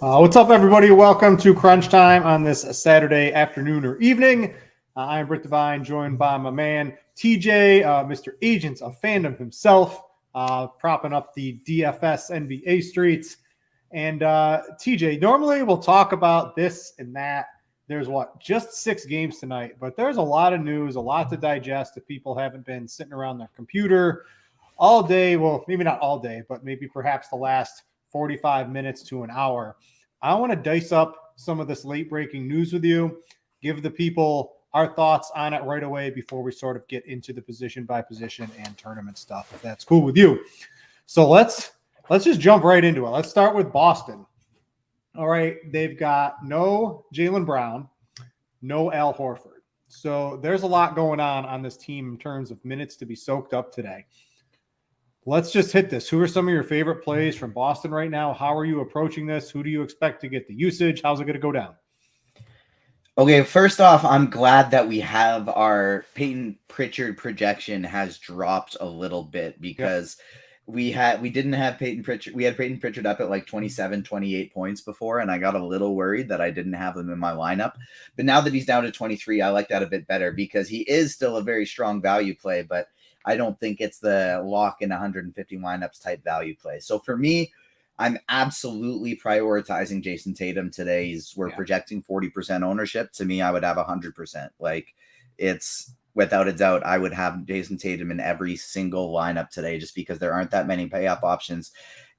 What's up, everybody? Welcome to Crunch Time on this Saturday afternoon or evening. I'm Britt Devine, joined by my man TJ, Mr. Agents of Fandom himself, propping up the DFS NBA streets. And TJ, normally we'll talk about this and that. There's just 6 games tonight, but there's a lot of news, a lot to digest if people haven't been sitting around their computer all day. Well, maybe not all day, but maybe perhaps the last 45 minutes to an hour. I want to dice up some of this late breaking news with you, give the people our thoughts on it right away before we sort of get into the position by position and tournament stuff, if that's cool with you. So let's just jump right into it. Let's start with Boston. All right, they've got no Jaylen Brown, no Al Horford. So there's a lot going on this team in terms of minutes to be soaked up today. Let's just hit this. Who are some of your favorite plays from Boston right now? How are you approaching this? Who do you expect to get the usage? How's it going to go down? Okay, first off, I'm glad that we have our Peyton Pritchard projection has dropped a little bit because we didn't have Peyton Pritchard. We had Peyton Pritchard up at like 27, 28 points before, and I got a little worried that I didn't have him in my lineup. But now that he's down to 23, I like that a bit better because he is still a very strong value play, but I don't think it's the lock in 150 lineups type value play. So for me, I'm absolutely prioritizing Jason Tatum today. We're projecting 40% ownership. To me, I would have 100%. Like, it's without a doubt, I would have Jason Tatum in every single lineup today just because there aren't that many payoff options.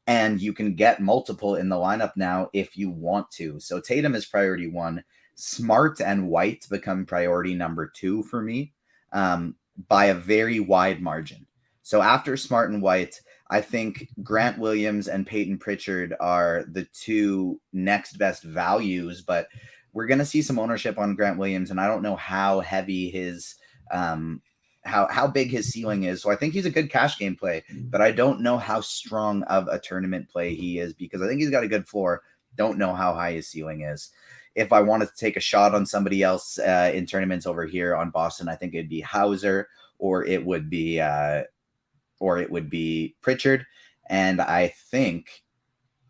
And you can get multiple in the lineup now if you want to. So Tatum is priority 1. Smart and White become priority number 2 for me by a very wide margin. So after Smart and White, I think Grant Williams and Peyton Pritchard are the 2 next best values, but we're going to see some ownership on Grant Williams, and I don't know how heavy his how big his ceiling is. So I think he's a good cash game play, but I don't know how strong of a tournament play he is because I think he's got a good floor. Don't know how high his ceiling is. If I wanted to take a shot on somebody else in tournaments over here on Boston, I think it'd be Hauser or it would be Pritchard. And I think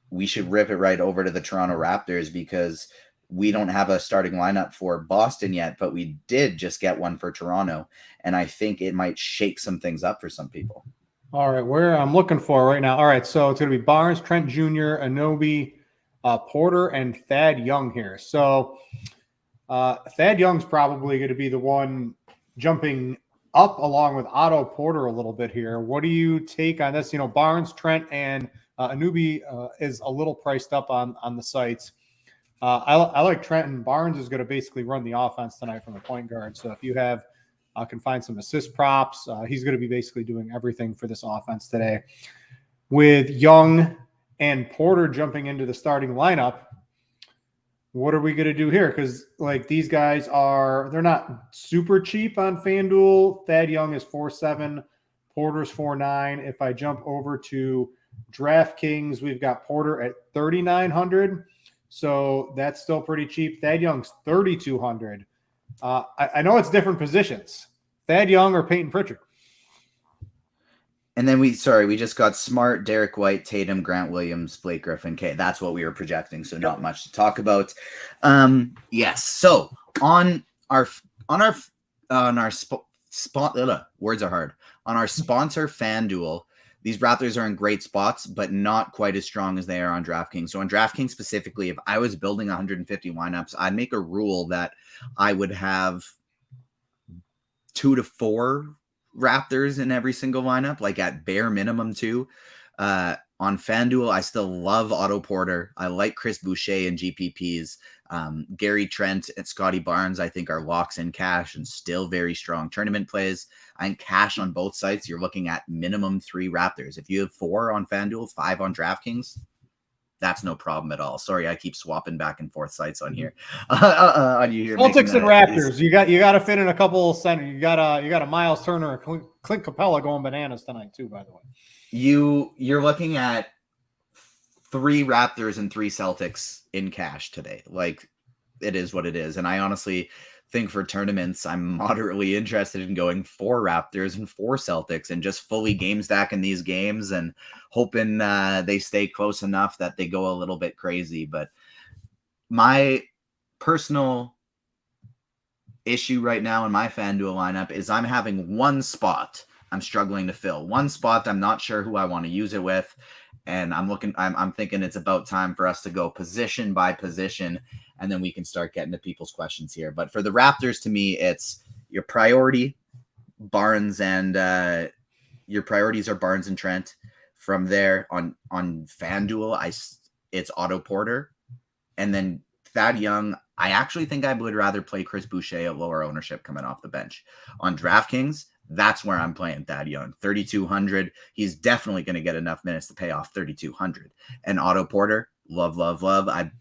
we should rip it right over to the Toronto Raptors because we don't have a starting lineup for Boston yet, but we did just get one for Toronto. And I think it might shake some things up for some people. All right, where I'm looking for right now. All right, so it's going to be Barnes, Trent Jr., Anunoby, Porter, and Thad Young here. So Thad Young's probably going to be the one jumping up along with Otto Porter a little bit here. What do you take on this? You know, Barnes, Trent, and Anunoby is a little priced up on the sites. I like Trent, and Barnes is going to basically run the offense tonight from the point guard. So if you have can find some assist props, he's going to be basically doing everything for this offense today. With Young and Porter jumping into the starting lineup, what are we going to do here? Because like these guys they're not super cheap on FanDuel. Thad Young is 4.7, Porter's 4.9. If I jump over to DraftKings, we've got Porter at 3,900. So that's still pretty cheap. Thad Young's 3,200. I know it's different positions. Thad Young or Peyton Pritchard. And then we just got Smart, Derek White, Tatum, Grant Williams, Blake Griffin. Okay, that's what we were projecting. So not much to talk about. Yes. So on our words are hard. On our sponsor FanDuel, these Raptors are in great spots, but not quite as strong as they are on DraftKings. So on DraftKings specifically, if I was building 150 lineups, I'd make a rule that I would have 2 to 4 Raptors in every single lineup, like at bare minimum 2. On FanDuel, I still love Otto Porter. I like Chris Boucher and GPPs. Gary Trent and Scotty Barnes, I think, are locks in cash and still very strong tournament plays. And cash on both sites, you're looking at minimum 3 Raptors. If you have 4 on FanDuel, 5 on DraftKings, that's no problem at all. Sorry, I keep swapping back and forth sites on here. On you here, Celtics and Raptors. You got to fit in a couple of center. You got a Miles Turner and Clint Capella going bananas tonight too. By the way, you're looking at 3 Raptors and 3 Celtics in cash today. Like, it is what it is. And I honestly think for tournaments, I'm moderately interested in going 4 Raptors and 4 Celtics and just fully game stacking these games and hoping they stay close enough that they go a little bit crazy. But my personal issue right now in my FanDuel lineup is I'm having one spot I'm struggling to fill. One spot I'm not sure who I want to use it with. And I'm thinking it's about time for us to go position by position, and then we can start getting to people's questions here. But for the Raptors, to me, it's your priority, Barnes, and your priorities are Barnes and Trent. From there on FanDuel, it's Otto Porter, and then Thad Young. I actually think I would rather play Chris Boucher at lower ownership coming off the bench. On DraftKings, that's where I'm playing Thad Young. 3,200. He's definitely going to get enough minutes to pay off 3,200. And Otto Porter, love. I'd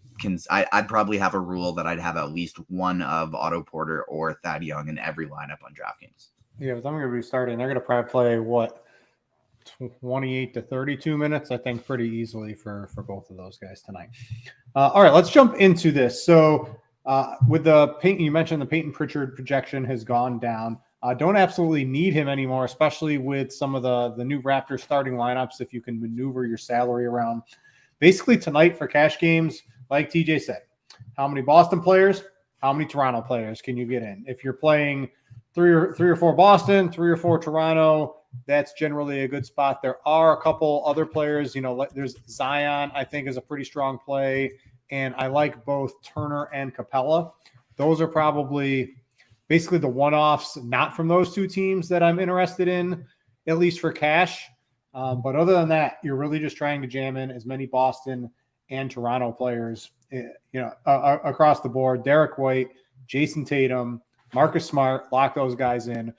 probably have a rule that I'd have at least one of Otto Porter or Thad Young in every lineup on DraftKings. Yeah, but I'm going to be starting. They're going to probably play 28 to 32 minutes, I think, pretty easily for both of those guys tonight. All right, let's jump into this. So with the Peyton, you mentioned the Peyton Pritchard projection has gone down. Don't absolutely need him anymore, especially with some of the new Raptors starting lineups, if you can maneuver your salary around. Basically tonight for cash games, like TJ said, how many Boston players, how many Toronto players can you get in? If you're playing three or four Boston, 3 or 4 Toronto, that's generally a good spot. There are a couple other players, there's Zion, I think, is a pretty strong play. And I like both Turner and Capella. Those are probably basically the one-offs, not from those two teams, that I'm interested in, at least for cash. But other than that, you're really just trying to jam in as many Boston and Toronto players, across the board. Derek White, Jason Tatum, Marcus Smart, lock those guys in.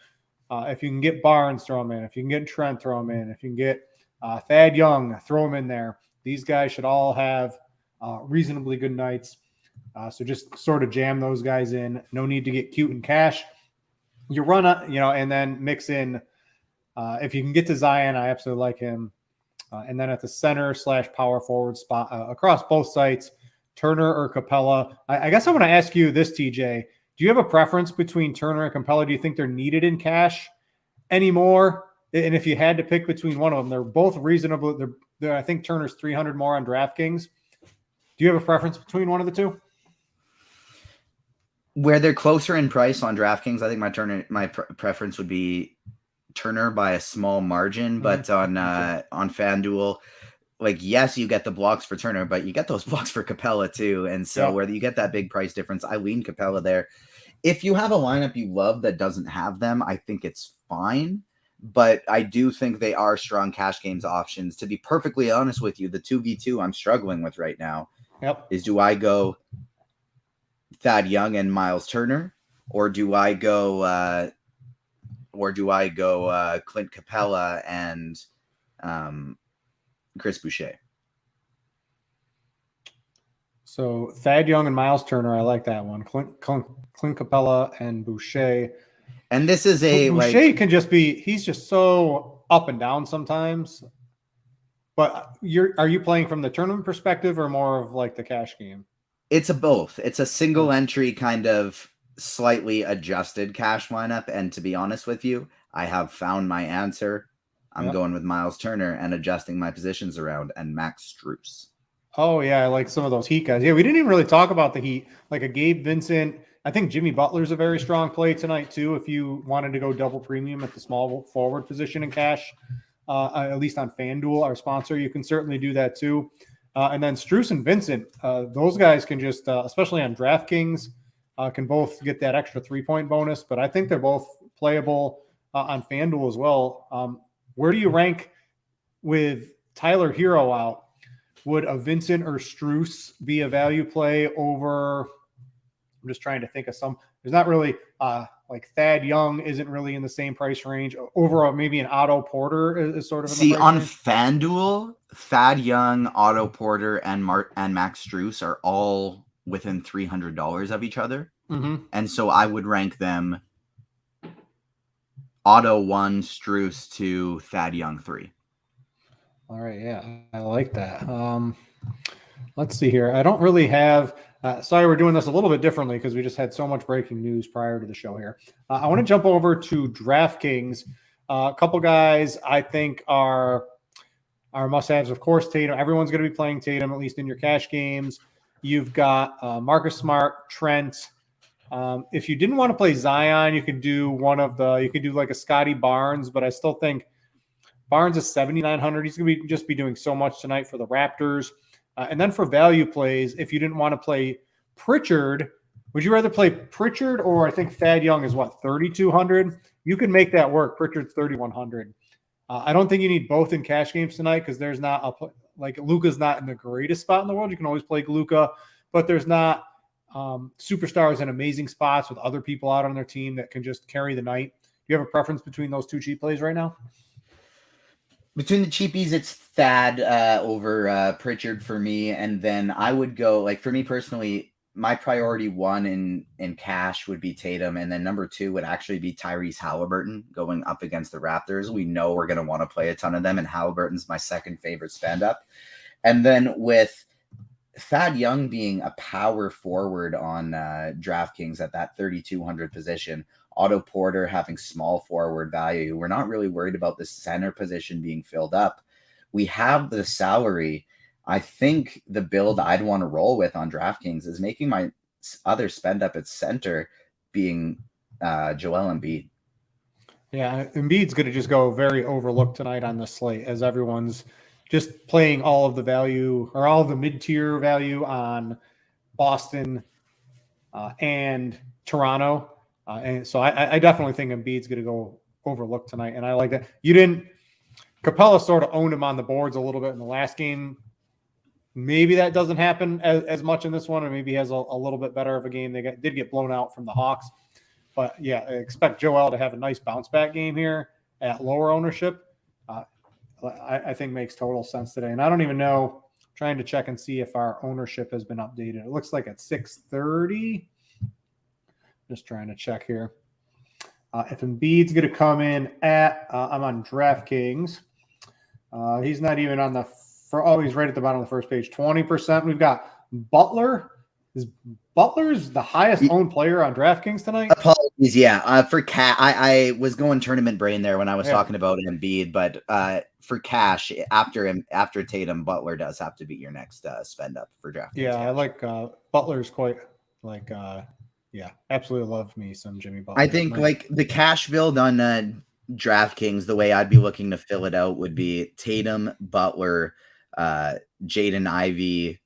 If you can get Barnes, throw them in. If you can get Trent, throw them in. If you can get Thad Young, throw them in there. These guys should all have reasonably good nights. So just sort of jam those guys in. No need to get cute in cash. You run, and then mix in. If you can get to Zion, I absolutely like him. And then at the center / power forward spot across both sites, Turner or Capella. I guess I want to ask you this, TJ. Do you have a preference between Turner and Capella? Do you think they're needed in cash anymore? And if you had to pick between one of them, they're both reasonable. I think Turner's 300 more on DraftKings. Do you have a preference between one of the two? Where they're closer in price on DraftKings, I think my preference would be Turner by a small margin. But on FanDuel, yes, you get the blocks for Turner, but you get those blocks for Capella too. And so where you get that big price difference, I lean Capella there. If you have a lineup you love that doesn't have them, I think it's fine. But I do think they are strong cash games options. To be perfectly honest with you, the 2v2 I'm struggling with right now is, do I go Thad Young and Miles Turner, or do I go Clint Capella and Chris Boucher? So Thad Young and Miles Turner, I like that one. Clint Capella and Boucher. And this is Boucher can just he's just so up and down sometimes. But are you playing from the tournament perspective or more of the cash game? It's a both. It's a single entry kind of slightly adjusted cash lineup. And to be honest with you, I have found my answer. I'm going with Miles Turner and adjusting my positions around, and Max Strus. Oh, yeah, I like some of those Heat guys. Yeah, we didn't even really talk about the Heat, like a Gabe Vincent. I think Jimmy Butler's a very strong play tonight, too, if you wanted to go double premium at the small forward position in cash, at least on FanDuel, our sponsor. You can certainly do that, too. And then Strus and Vincent, those guys can just, especially on DraftKings, can both get that extra 3-point bonus. But I think they're both playable on FanDuel as well. Where do you rank with Tyler Hero out? Would a Vincent or Strus be a value play over? I'm just trying to think of some. There's not really Thad Young isn't really in the same price range. Overall, maybe an Otto Porter is sort of. On FanDuel, Thad Young, Otto Porter, and Max Strus are all within $300 of each other, and so I would rank them Otto 1, Strus 2, Thad Young 3. All right, yeah, I like that. Let's see here. I don't really have Sorry, we're doing this a little bit differently because we just had so much breaking news prior to the show here. I want to jump over to DraftKings. A couple guys I think are must-haves. Of course, Tatum. Everyone's going to be playing Tatum, at least in your cash games. You've got Marcus Smart, Trent. If you didn't want to play Zion, you could do like a Scotty Barnes, but I still think Barnes is 7,900. He's going to just be doing so much tonight for the Raptors. And then for value plays, if you didn't want to play Pritchard, would you rather play Pritchard or I think Thad Young is 3,200? You can make that work. Pritchard's 3,100. I don't think you need both in cash games tonight because there's not Luka's not in the greatest spot in the world. You can always play Luka, but there's not superstars in amazing spots with other people out on their team that can just carry the night. Do you have a preference between those two cheap plays right now? Between the cheapies, it's Thad over Pritchard for me. And then I would go, for me personally, my priority one in cash would be Tatum. And then number two would actually be Tyrese Halliburton going up against the Raptors. We know we're going to want to play a ton of them. And Halliburton's my second favorite stand-up. And then with Thad Young being a power forward on DraftKings at that 3,200 position, Otto Porter having small forward value. We're not really worried about the center position being filled up. We have the salary. I think the build I'd want to roll with on DraftKings is making my other spend up at center being Joel Embiid. Yeah, Embiid's going to just go very overlooked tonight on the slate as everyone's just playing all of the value or all of the mid-tier value on Boston and Toronto. And so I definitely think Embiid's going to go overlooked tonight. And I like that. Capella sort of owned him on the boards a little bit in the last game. Maybe that doesn't happen as much in this one, or maybe he has a little bit better of a game. They did get blown out from the Hawks. But, yeah, I expect Joel to have a nice bounce-back game here at lower ownership. I think makes total sense today. And I don't even know, trying to check and see if our ownership has been updated. It looks like at 6:30. Just trying to check here. If Embiid's going to come in I'm on DraftKings. He's not even on he's right at the bottom of the first page. 20%. We've got Butler. Butler's the highest owned player on DraftKings tonight. Apologies, yeah. For cash, I was going tournament brain there when I was talking about Embiid, but for cash, after Tatum, Butler does have to be your next spend up for DraftKings. Yeah, cash. I like Butler's quite absolutely love me some Jimmy Butler. I think the cash build on DraftKings, the way I'd be looking to fill it out would be Tatum, Butler, Jaden Ivey.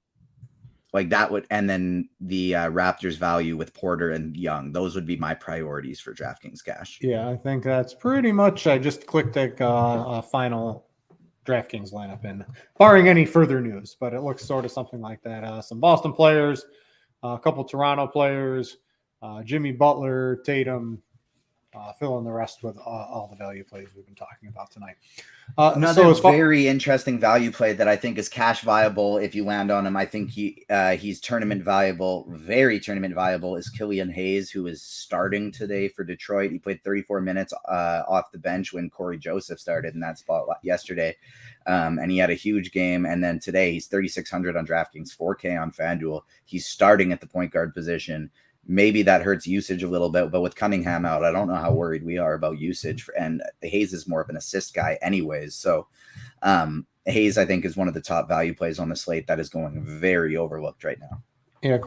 And then the Raptors value with Porter and Young. Those would be my priorities for DraftKings cash. Yeah, I think that's pretty much. I just clicked a final DraftKings lineup in, barring any further news, but it looks sort of something like that. Some Boston players, a couple Toronto players, Jimmy Butler, Tatum, fill in the rest with all the value plays we've been talking about tonight. Another very interesting value play that I think is cash viable if you land on him. I think he's tournament viable, very tournament viable, is Killian Hayes, who is starting today for Detroit. He played 34 minutes off the bench when Corey Joseph started in that spot yesterday. And he had a huge game. And then today he's 3,600 on DraftKings, 4K on Fanduel. He's starting at the point guard position. Maybe that hurts usage a little bit, but with Cunningham out, I don't know how worried we are about usage. And Hayes is more of an assist guy anyways. So Hayes, I think, is one of the top value plays on the slate that is going very overlooked right now. Yeah,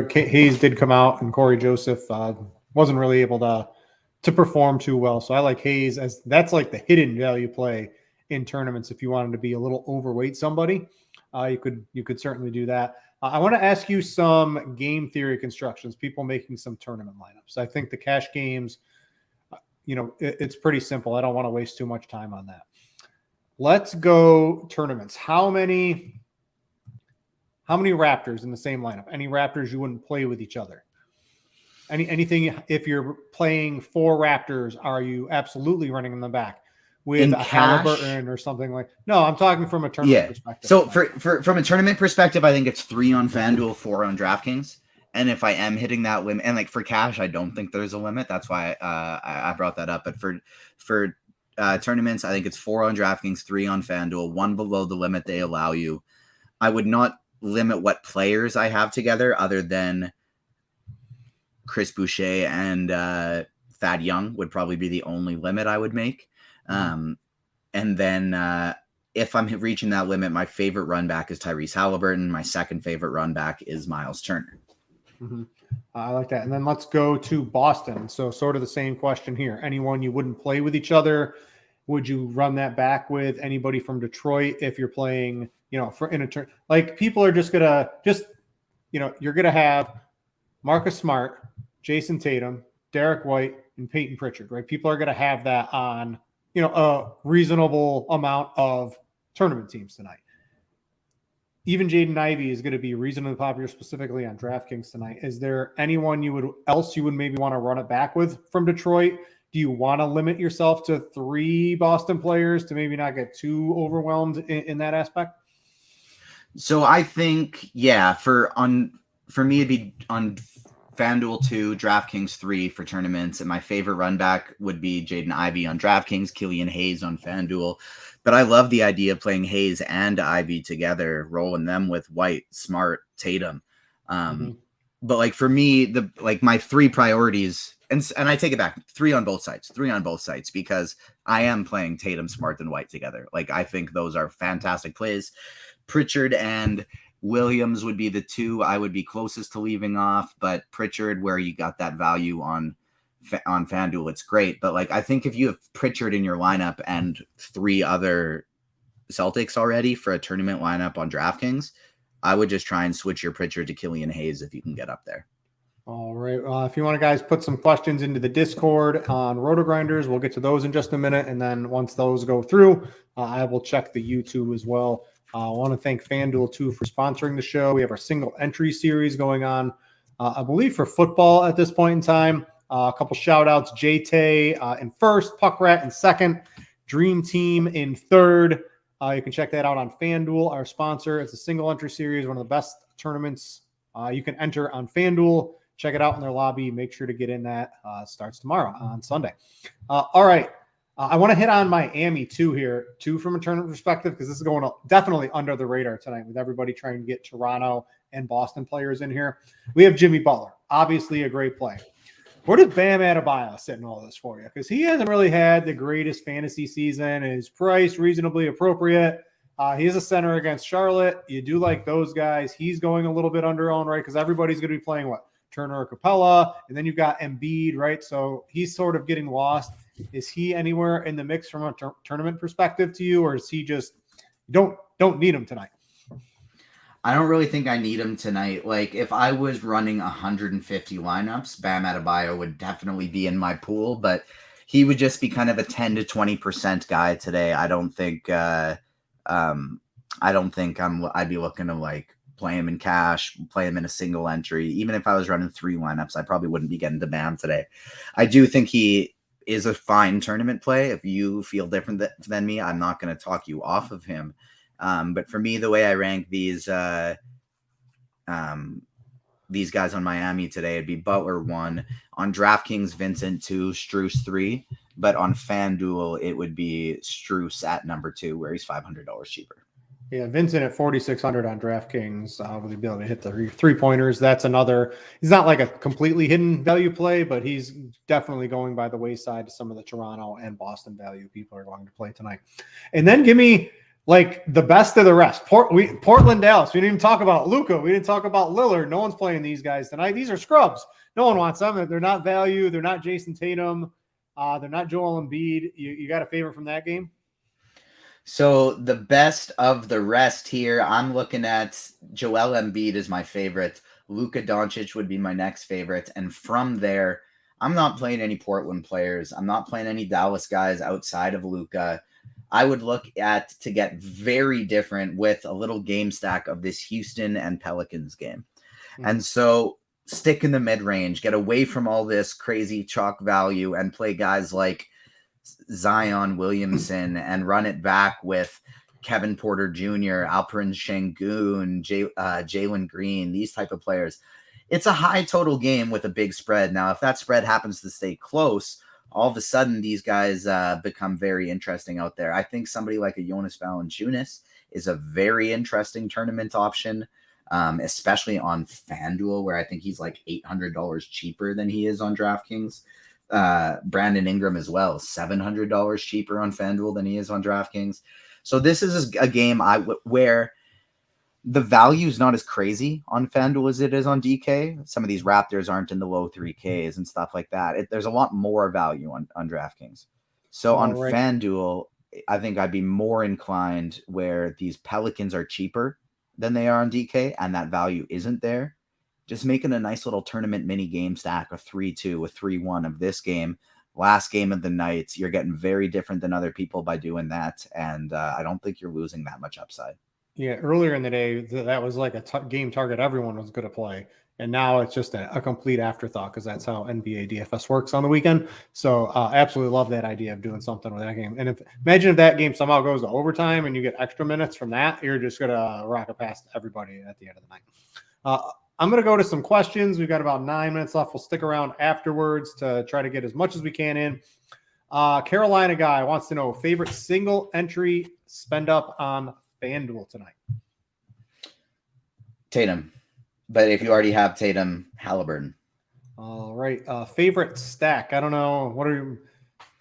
Hayes did come out, and Corey Joseph wasn't really able to perform too well. So I like Hayes as that's like the hidden value play in tournaments. If you wanted to be a little overweight somebody, you could certainly do that. I want to ask you some game theory constructions, people making some tournament lineups. I think the cash games, it's pretty simple. I don't want to waste too much time on that. Let's go tournaments. How many Raptors in the same lineup? Any Raptors you wouldn't play with each other? Anything, if you're playing 4 Raptors, are you absolutely running in the back with a Halliburton or something like? No, I'm talking from a tournament perspective. So from a tournament perspective, I think it's 3 on FanDuel, 4 on DraftKings. And if I am hitting that limit, and for cash, I don't think there's a limit. That's why I brought that up. But for tournaments, I think it's 4 on DraftKings, 3 on FanDuel, 1 below the limit they allow you. I would not limit what players I have together other than Chris Boucher and Thad Young would probably be the only limit I would make. And then if I'm reaching that limit, my favorite run back is Tyrese Halliburton. My second favorite run back is Miles Turner. I like that. And then let's go to Boston. So sort of the same question here. Anyone you wouldn't play with each other? Would you run that back with anybody from Detroit if you're playing, for in a turn? Like people are just gonna you're gonna have Marcus Smart, Jason Tatum, Derek White, and Peyton Pritchard, right? People are gonna have that on, a reasonable amount of tournament teams tonight. Even Jaden Ivey is going to be reasonably popular, specifically on DraftKings tonight. Is there anyone you would maybe want to run it back with from Detroit? Do you want to limit yourself to 3 Boston players to maybe not get too overwhelmed in that aspect? So I think, yeah, for me it'd be on FanDuel 2, DraftKings 3 for tournaments, and my favorite run back would be Jaden Ivey on DraftKings, Killian Hayes on FanDuel. But I love the idea of playing Hayes and Ivy together, rolling them with White, Smart, Tatum. But like for me, my 3 priorities, and I take it back, 3 on both sides, because I am playing Tatum, Smart, and White together. Like I think those are fantastic plays. Pritchard and Williams would be the 2 I would be closest to leaving off, but Pritchard, where you got that value on FanDuel, it's great. But like, I think if you have Pritchard in your lineup and 3 other Celtics already for a tournament lineup on DraftKings, I would just try and switch your Pritchard to Killian Hayes if you can get up there. All right. If you want to, guys, put some questions into the Discord on RotoGrinders, we'll get to those in just a minute. And then once those go through, I will check the YouTube as well. I want to thank FanDuel, too, for sponsoring the show. We have our single entry series going on, I believe, for football at this point in time. A couple shout outs, J-Tay in first, Puck Rat in second, Dream Team in third. You can check that out on FanDuel, our sponsor. It's a single entry series, one of the best tournaments you can enter on FanDuel. Check it out in their lobby. Make sure to get in that. Starts tomorrow on Sunday. All right. I want to hit on Miami too from a tournament perspective, because this is going definitely under the radar tonight with everybody trying to get Toronto and Boston players in here. We have Jimmy Butler, obviously a great player. Where does Bam Adebayo sit in all this for you? Because he hasn't really had the greatest fantasy season. His price reasonably appropriate. He is a center against Charlotte. You do like those guys. He's going a little bit under-owned, right? Because everybody's going to be playing Turner or Capella, and then you've got Embiid, right? So he's sort of getting lost. Is he anywhere in the mix from a tournament perspective to you, or is he just don't need him tonight? I don't really think I need him tonight. Like if I was running 150 lineups, Bam Adebayo would definitely be in my pool, but he would just be kind of a 10 to 20% guy today. I don't think I'd be looking to like play him in cash, play him in a single entry. Even if I was running 3 lineups, I probably wouldn't be getting to Bam today. I do think he is a fine tournament play. If you feel different than me, I'm not going to talk you off of him. But for me, the way I rank these guys on Miami today, it'd be Butler 1, on DraftKings, Vincent 2, Strus 3, but on FanDuel, it would be Strus at number 2, where he's $500 cheaper. Yeah, Vincent at 4,600 on DraftKings would be able to hit the 3-pointers. That's another. He's not like a completely hidden value play, but he's definitely going by the wayside to some of the Toronto and Boston value people are going to play tonight. And then give me like the best of the rest. Portland, Dallas. We didn't even talk about Luka. We didn't talk about Lillard. No one's playing these guys tonight. These are scrubs. No one wants them. They're not value. They're not Jason Tatum. They're not Joel Embiid. You got a favorite from that game? So the best of the rest here, I'm looking at Joel Embiid is my favorite. Luka Doncic would be my next favorite. And from there, I'm not playing any Portland players. I'm not playing any Dallas guys outside of Luka. I would look to get very different with a little game stack of this Houston and Pelicans game. Mm-hmm. And so stick in the mid-range, get away from all this crazy chalk value and play guys like Zion Williamson and run it back with Kevin Porter Jr., Alperen Şengün, Jalen Green, these type of players. It's a high total game with a big spread. Now, if that spread happens to stay close, all of a sudden these guys become very interesting out there. I think somebody like a Jonas Valanciunas is a very interesting tournament option. especially on Fanduel, where I think he's like $800 cheaper than he is on DraftKings. Brandon Ingram as well, $700 cheaper on Fanduel than he is on DraftKings. So this is a game where the value is not as crazy on FanDuel as it is on DK. Some of these Raptors aren't in the low 3Ks and stuff like that. There's a lot more value on DraftKings. So on FanDuel, I think I'd be more inclined where these Pelicans are cheaper than they are on DK, and that value isn't there. Just making a nice little tournament mini game stack, a 3-2, a 3-1 of this game. Last game of the night, you're getting very different than other people by doing that, and I don't think you're losing that much upside. Yeah, earlier in the day, that was like a game target everyone was going to play. And now it's just a complete afterthought because that's how NBA DFS works on the weekend. So absolutely love that idea of doing something with that game. And imagine if that game somehow goes to overtime and you get extra minutes from that, you're just going to rock it past everybody at the end of the night. I'm going to go to some questions. We've got about 9 minutes left. We'll stick around afterwards to try to get as much as we can in. Carolina guy wants to know favorite single entry spend up on FanDuel tonight. Tatum. But if you already have Tatum, Halliburton. All right. Favorite stack. I don't know. What are you,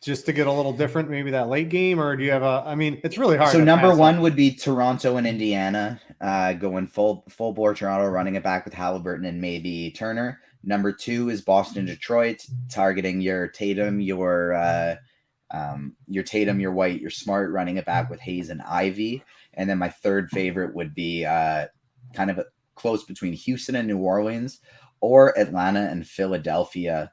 just to get a little different, maybe that late game, or do you have I mean, it's really hard. So number one would be Toronto and Indiana, going full bore Toronto, running it back with Halliburton and maybe Turner. Number two is Boston, Detroit, targeting your Tatum, your White, your Smart, running it back with Hayes and Ivy. And then my third favorite would be kind of close between Houston and New Orleans, or Atlanta and Philadelphia.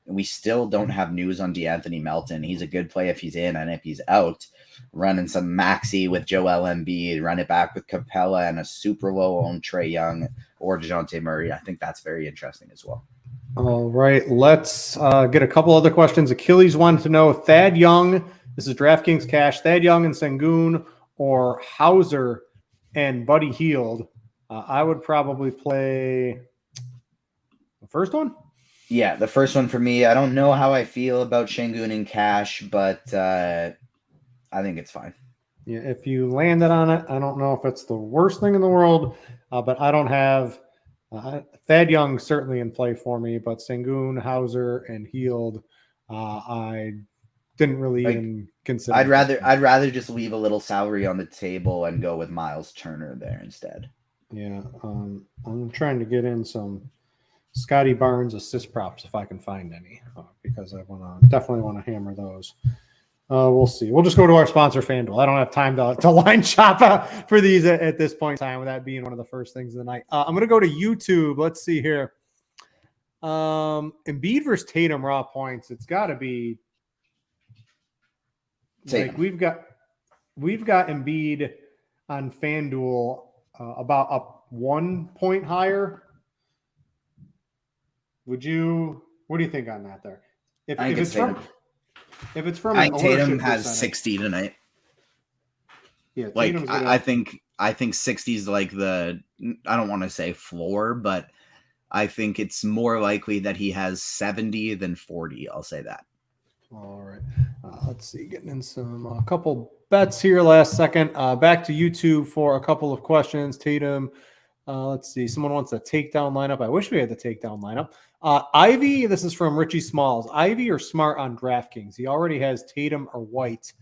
We still don't have news on DeAnthony Melton. He's a good play if he's in, and if he's out, running some Maxey with Joel Embiid, run it back with Capella and a super low owned Trae Young or DeJounte Murray. I think that's very interesting as well. All right, let's get a couple other questions. Achilles wanted to know Thad Young. This is DraftKings cash. Thad Young and Sengun, or Hauser and Buddy Hield. I would probably play the first one. Yeah, the first one for me. I don't know how I feel about Sengun and cash, but I think it's fine. Yeah, if you landed on it, I don't know if it's the worst thing in the world, but I don't have Thad Young certainly in play for me, but Sengun, Hauser, and Hield, I didn't really even consider. I'd rather just leave a little salary on the table and go with Miles Turner there instead. Yeah, I'm trying to get in some Scotty Barnes assist props if I can find any, because I definitely want to hammer those. We'll see. We'll just go to our sponsor, Fanduel. I don't have time to line shop for these at this point in time, with that being one of the first things of the night. I'm going to go to YouTube. Let's see here. Embiid versus Tatum raw points. It's got to be Tatum. Like we've got Embiid on FanDuel about up 1 point higher. What do you think on that there? If it's from I think Tatum has 60 tonight. Yeah, like I think 60 is like I don't want to say floor, but I think it's more likely that he has 70 than 40. I'll say that. All right. Let's see. Getting in a couple bets here last second. Back to YouTube for a couple of questions. Tatum. Let's see. Someone wants a takedown lineup. I wish we had the takedown lineup. Ivy, this is from Richie Smalls. Ivy or Smart on DraftKings? He already has Tatum or White.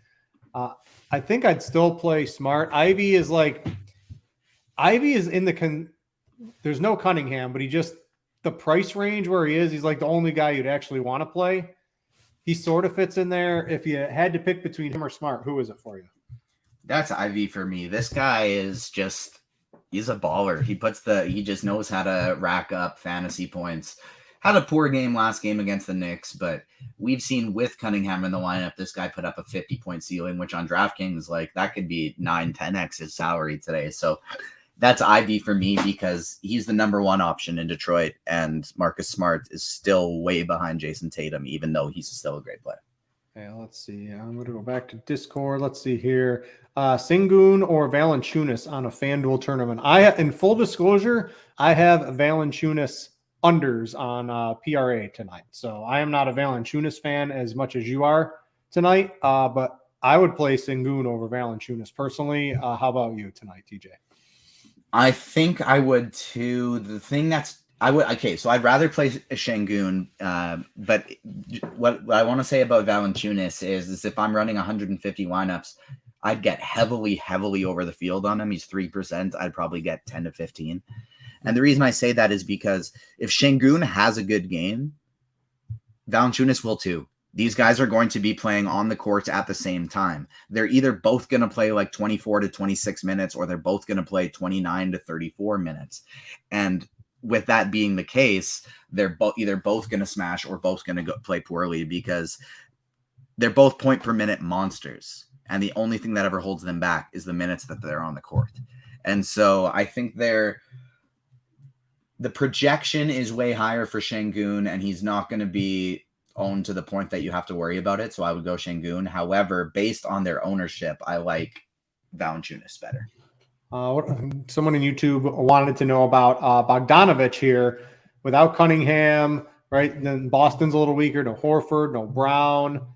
I think I'd still play Smart. Ivy is in there's no Cunningham, but the price range where he is, he's like the only guy you'd actually want to play. He sort of fits in there. If you had to pick between him or Smart, who is it for you? That's Ivy for me. This guy is he's a baller. He just knows how to rack up fantasy points. Had a poor game last game against the Knicks, but we've seen with Cunningham in the lineup, this guy put up a 50-point ceiling, which on DraftKings, like that could be 9-10x his salary today. So that's Ivy for me because he's the number one option in Detroit, and Marcus Smart is still way behind Jason Tatum, even though he's still a great player. Okay, let's see. I'm going to go back to Discord. Let's see here. Sengun or Valanciunas on a FanDuel tournament. In full disclosure, I have Valanciunas unders on PRA tonight. So I am not a Valanciunas fan as much as you are tonight, but I would play Sengun over Valanciunas personally. How about you tonight, TJ? I think I would too. The thing so I'd rather play Şengün, but what I want to say about Valanciunas is if I'm running 150 lineups, I'd get heavily over the field on him. He's 3%. I'd probably get 10 to 15. And the reason I say that is because if Şengün has a good game, Valanciunas will too. These guys are going to be playing on the court at the same time. They're either both going to play like 24 to 26 minutes, or they're both going to play 29 to 34 minutes. And with that being the case, they're either both going to smash or both going to play poorly, because they're both point per minute monsters. And the only thing that ever holds them back is the minutes that they're on the court. And so I think the projection is way higher for Şengün, and he's not going to be owned to the point that you have to worry about it. So I would go Şengün. However, based on their ownership, I like Valanciunas better. Someone in YouTube wanted to know about Bogdanović here. Without Cunningham, right? And then Boston's a little weaker. No Horford, no Brown.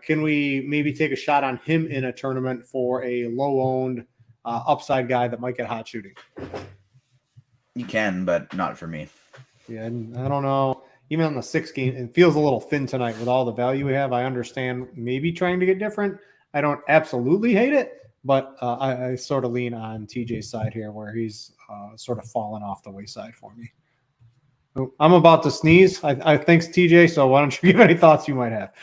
Can we maybe take a shot on him in a tournament for a low-owned upside guy that might get hot shooting? You can, but not for me. Yeah, and I don't know. Even on the 6 game, it feels a little thin tonight with all the value we have. I understand maybe trying to get different. I don't absolutely hate it, but I sort of lean on TJ's side here, where he's sort of fallen off the wayside for me. I'm about to sneeze. I thanks TJ. So why don't you give any thoughts you might have?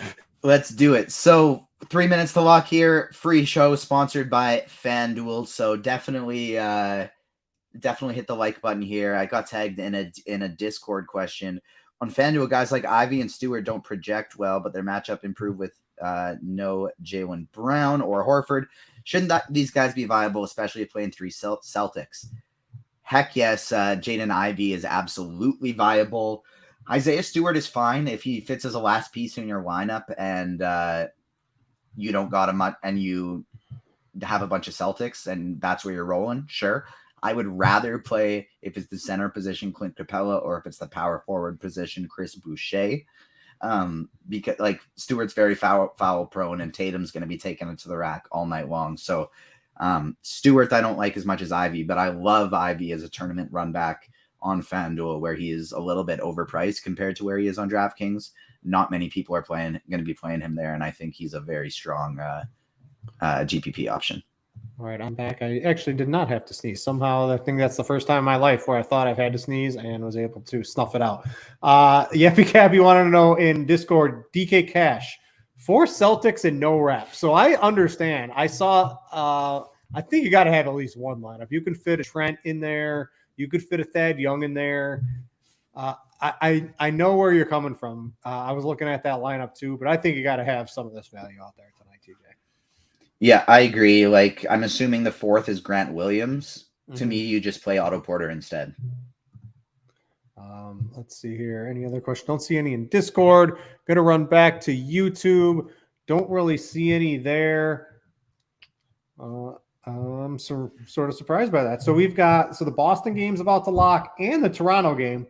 Let's do it. So 3 minutes to lock here. Free show sponsored by Fanduel. So definitely hit the like button here. I got tagged in a Discord question. On Fanduel, guys like Ivy and Stewart don't project well, but their matchup improved with no Jaylen Brown or Horford. Shouldn't these guys be viable, especially if playing 3 Celtics? Heck yes, Jaden Ivey is absolutely viable. Isaiah Stewart is fine if he fits as a last piece in your lineup, and you don't got him and you have a bunch of Celtics, and that's where you're rolling. Sure. I would rather play, if it's the center position, Clint Capella, or if it's the power forward position, Chris Boucher. Because like Stewart's very foul prone, and Tatum's going to be taking it to the rack all night long. So Stewart I don't like as much as Ivy, but I love Ivy as a tournament run back on FanDuel, where he is a little bit overpriced compared to where he is on DraftKings. Not many people are going to be playing him there, and I think he's a very strong GPP option. All right, I'm back. I actually did not have to sneeze. Somehow, I think that's the first time in my life where I thought I've had to sneeze and was able to snuff it out. Yappy Cab, you wanted to know in Discord, DK Cash, 4 Celtics and no wrap. So I understand. I saw, I think you got to have at least one lineup. You can fit a Trent in there. You could fit a Thad Young in there. I know where you're coming from. I was looking at that lineup too, but I think you got to have some of this value out there tonight, TJ. Yeah, I agree. Like, I'm assuming the 4th is Grant Williams. Mm-hmm. To me, you just play Otto Porter instead. Let's see here. Any other questions? Don't see any in Discord. Going to run back to YouTube. Don't really see any there. I'm sort of surprised by that. So we've got the Boston game's about to lock and the Toronto game.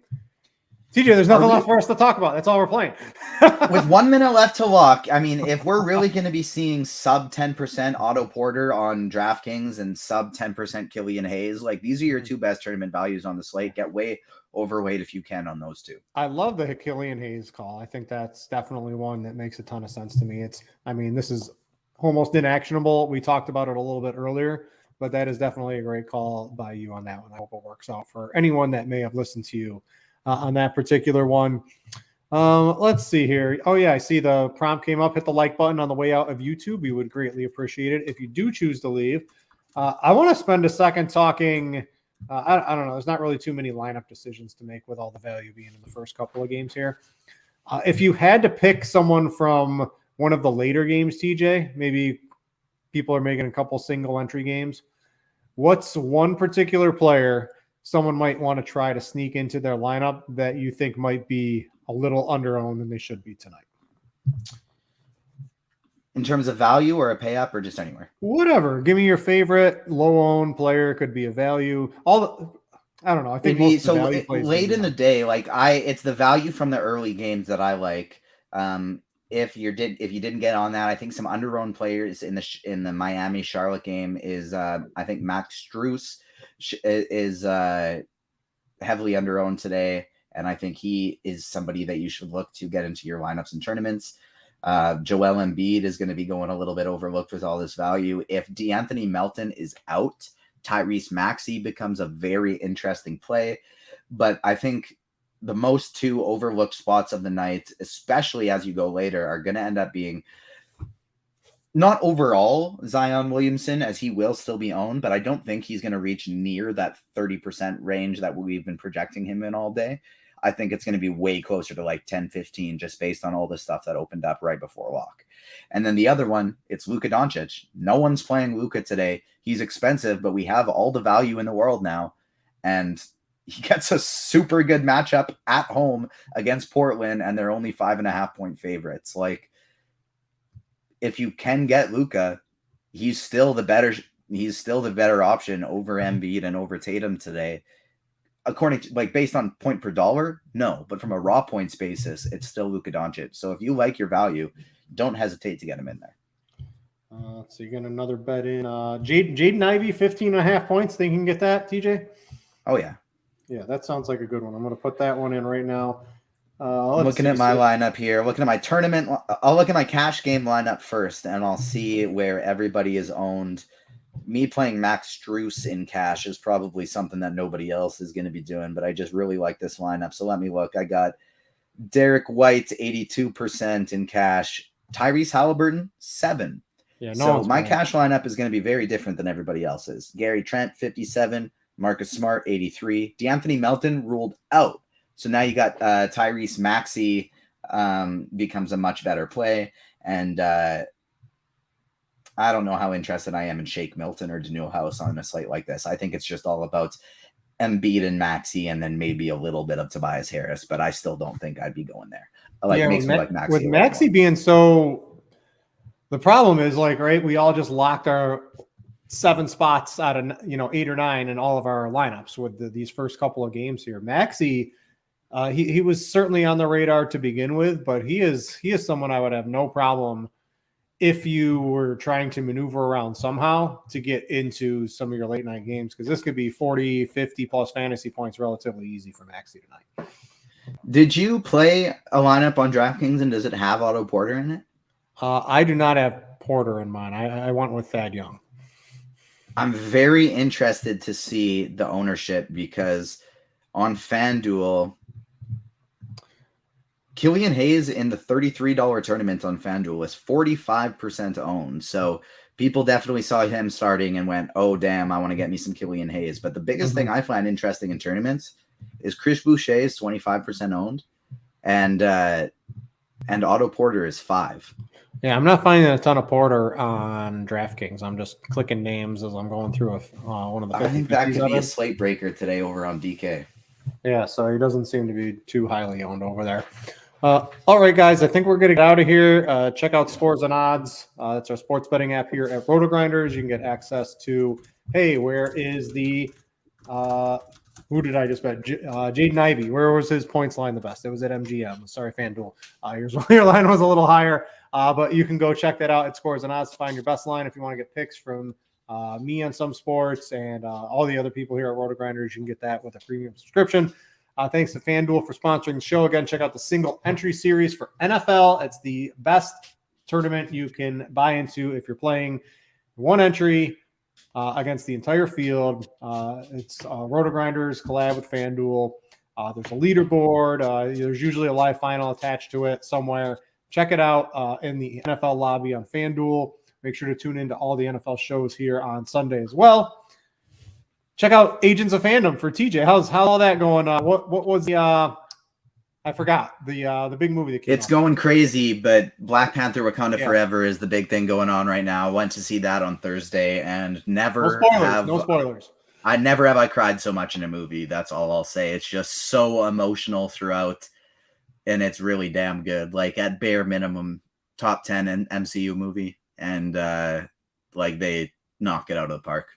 TJ, there's nothing left for us to talk about. That's all we're playing. With 1 minute left to lock, I mean, if we're really going to be seeing sub 10% Otto Porter on DraftKings and sub 10% Killian Hayes, like these are your 2 best tournament values on the slate. Get way overweight if you can on those 2. I love the Killian Hayes call. I think that's definitely one that makes a ton of sense to me. This is almost inactionable. We talked about it a little bit earlier, but that is definitely a great call by you on that one. I hope it works out for anyone that may have listened to you on that particular one. Let's see here. Oh yeah, I see the prompt came up. Hit the like button on the way out of YouTube. We would greatly appreciate it if you do choose to leave. I want to spend a second talking. I don't know. There's not really too many lineup decisions to make with all the value being in the first couple of games here. If you had to pick someone from one of the later games, TJ, maybe people are making a couple single entry games. What's one particular player someone might want to try to sneak into their lineup that you think might be a little under-owned than they should be tonight? In terms of value or a pay up or just anywhere? Whatever. Give me your favorite low-owned player. Could be a value. I don't know. I think most so late in the day, it's the value from the early games that I like. If you didn't get on that, I think some under-owned players in the Miami Charlotte game is I think Max Strus is heavily underowned today, and I think he is somebody that you should look to get into your lineups and tournaments. Joel Embiid is going to be going a little bit overlooked with all this value. If DeAnthony Melton is out, Tyrese Maxey becomes a very interesting play. But I think the most two overlooked spots of the night, especially as you go later, are going to end up being not overall Zion Williamson, as he will still be owned, but I don't think he's going to reach near that 30% range that we've been projecting him in all day. I think it's going to be way closer to like 10, 15, just based on all the stuff that opened up right before lock. And then the other one, it's Luka Doncic. No one's playing Luka today. He's expensive, but we have all the value in the world now. And he gets a super good matchup at home against Portland, and they're only 5.5-point favorites. Like, if you can get Luka, he's still the better option over Embiid and over Tatum today. According to, like, based on point per dollar, no, but from a raw points basis, it's still Luka Doncic. So if you like your value, don't hesitate to get him in there. So you get another bet in Jaden Ivey, 15.5 points. Think you can get that, TJ? Oh yeah. Yeah, that sounds like a good one. I'm going to put that one in right now. Looking at my lineup here, looking at my tournament, I'll look at my cash game lineup first, and I'll see where everybody is owned. Me playing Max Strus in cash is probably something that nobody else is going to be doing, but I just really like this lineup. So let me look. I got Derek White, 82% in cash. Tyrese Halliburton, 7. Yeah, so my cash lineup is going to be very different than everybody else's. Gary Trent, 57. Marcus Smart, 83. DeAnthony Melton ruled out. So now you got Tyrese Maxey becomes a much better play. And I don't know how interested I am in Shake Milton or Daniel House on a slate like this. I think it's just all about Embiid and Maxey, and then maybe a little bit of Tobias Harris, but I still don't think I'd be going there. Makes me like Maxey. With Maxey being so, the problem is, like, right, we all just locked our 7 spots out of 8 or 9 in all of our lineups with these first couple of games here. Maxey, he was certainly on the radar to begin with, but he is someone I would have no problem if you were trying to maneuver around somehow to get into some of your late night games, because this could be 40, 50 plus fantasy points relatively easy for Maxey tonight. Did you play a lineup on DraftKings, and does it have Otto Porter in it? I do not have Porter in mine. I went with Thad Young. I'm very interested to see the ownership, because on FanDuel, Killian Hayes in the $33 tournament on FanDuel is 45% owned. So people definitely saw him starting and went, oh, damn, I want to get me some Killian Hayes. But the biggest thing I find interesting in tournaments is Chris Boucher is 25% owned, and Otto Porter is 5. Yeah, I'm not finding a ton of Porter on DraftKings. I'm just clicking names as I'm going through one of the 50. I think that could be a slate breaker today over on DK. Yeah, so he doesn't seem to be too highly owned over there. All right, guys, I think we're going to get out of here. Check out Scores and Odds. That's our sports betting app here at RotoGrinders. You can get access to, hey, where is the who did I just bet? Jaden Ivey. Where was his points line the best? It was at MGM. Sorry, FanDuel. Your line was a little higher, but you can go check that out at Scores and Odds to find your best line if you want to get picks from me on some sports and all the other people here at RotoGrinders. You can get that with a premium subscription. Thanks to FanDuel for sponsoring the show. Again, check out the single entry series for NFL. It's the best tournament you can buy into if you're playing one entry against the entire field. It's RotoGrinders collab with FanDuel. There's a leaderboard. There's usually a live final attached to it somewhere. Check it out in the NFL lobby on FanDuel. Make sure to tune into all the NFL shows here on Sunday as well. Check out Agents of Fandom for TJ. How's all that going? What was the I forgot the big movie that came It's out. Going crazy, but Black Panther Wakanda Forever is the big thing going on right now. I went to see that on Thursday, and No spoilers. I never have I cried so much in a movie. That's all I'll say. It's just so emotional throughout, and it's really damn good. Like, at bare minimum, top 10 in MCU movie, and they knock it out of the park.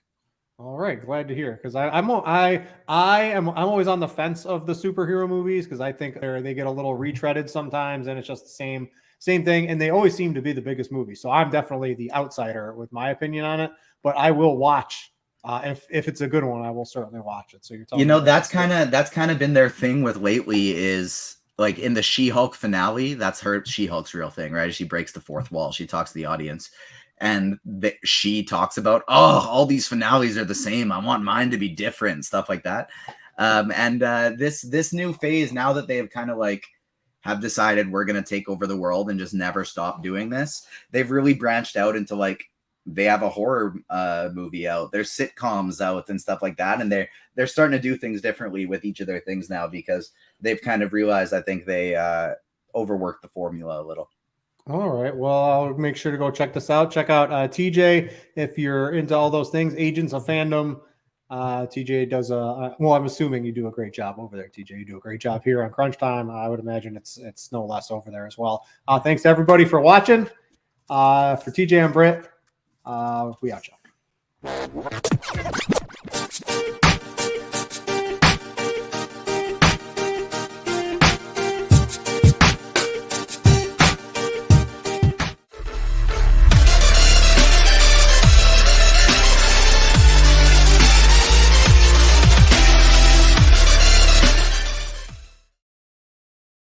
All right, glad to hear, because I'm always on the fence of the superhero movies, because I think they get a little retreaded sometimes, and it's just the same thing, and they always seem to be the biggest movie. So I'm definitely the outsider with my opinion on it, but I will watch If it's a good one, I will certainly watch it. So you're telling You know, me that's kind of been their thing with lately is like in the She-Hulk finale. That's her She-Hulk's real thing, right? She breaks the fourth wall. She talks to the audience, and she talks about, oh, all these finales are the same. I want mine to be different, stuff like that. This new phase, now that they have kind of like have decided we're gonna take over the world and just never stop doing this, they've really branched out into like they have a horror movie out, there's sitcoms out and stuff like that, and they're starting to do things differently with each of their things now because they've kind of realized, I think they overworked the formula a little. All right. Well, I'll make sure to go check this out. Check out TJ if you're into all those things. Agents of Fandom. TJ does well, I'm assuming you do a great job over there, TJ. You do a great job here on Crunch Time. I would imagine it's no less over there as well. Thanks to everybody for watching. For TJ and Britt, we out, y'all.